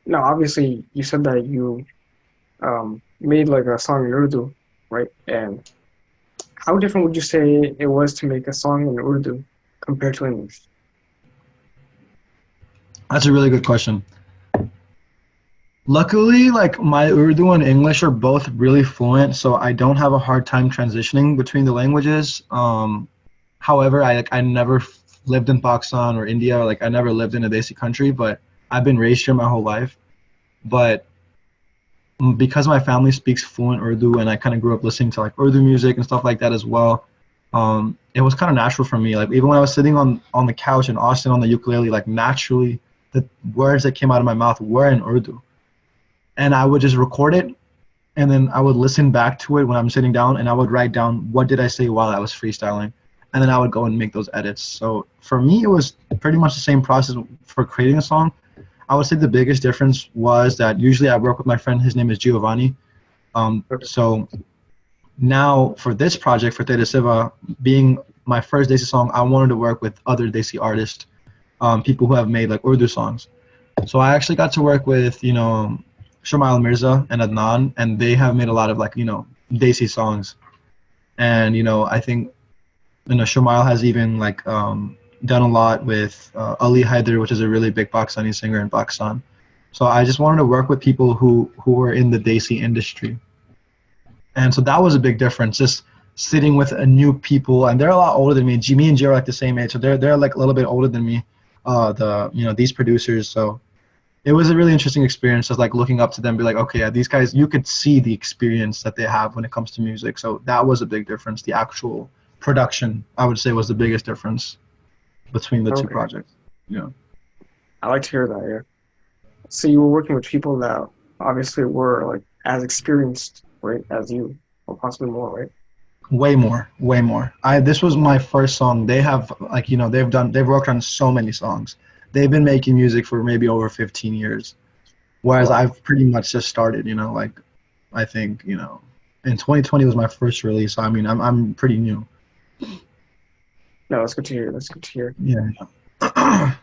now obviously you said that you made like a song in Urdu, right? And how different would you say it was to make a song in Urdu compared to English? That's a really good question. Luckily, like my Urdu and English are both really fluent, so I don't have a hard time transitioning between the languages. However, I never lived in Pakistan or India. Like I never lived in a desi country, but I've been raised here my whole life. But because my family speaks fluent Urdu and I kind of grew up listening to like Urdu music and stuff like that as well, it was kind of natural for me. Like even when I was sitting on the couch in Austin on the ukulele, like naturally the words that came out of my mouth were in Urdu, and I would just record it, and then I would listen back to it when I'm sitting down, and I would write down what did I say while I was freestyling, and then I would go and make those edits. So for me, it was pretty much the same process for creating a song. I would say the biggest difference was that usually I work with my friend. His name is Giovanni. Okay. So now for this project for Tere Siva, being my first Desi song, I wanted to work with other Desi artists, people who have made like Urdu songs. So I actually got to work with, Shumail Mirza and Adnan, and they have made a lot of like, Desi songs. And, I think, Shumail has even like done a lot with Ali Haider, which is a really big Pakistani singer in Pakistan. So I just wanted to work with people who were in the Desi industry. And so that was a big difference, just sitting with a new people, and they're a lot older than me. Me and Jay are like the same age, so they're like a little bit older than me. These producers, so it was a really interesting experience, just like looking up to them, be like, okay, yeah, these guys, you could see the experience that they have when it comes to music. So that was a big difference. The actual production, I would say, was the biggest difference between the two Okay. projects. Yeah. I like to hear that, yeah. So you were working with people that obviously were like as experienced, right, as you, or possibly more, right? Way more, way more. I This was my first song. They have like they've worked on so many songs. They've been making music for maybe over 15 years, whereas Wow. I've pretty much just started. Like I think in 2020 was my first release. So I mean, I'm pretty new. No, that's good to hear. That's good to hear. Yeah.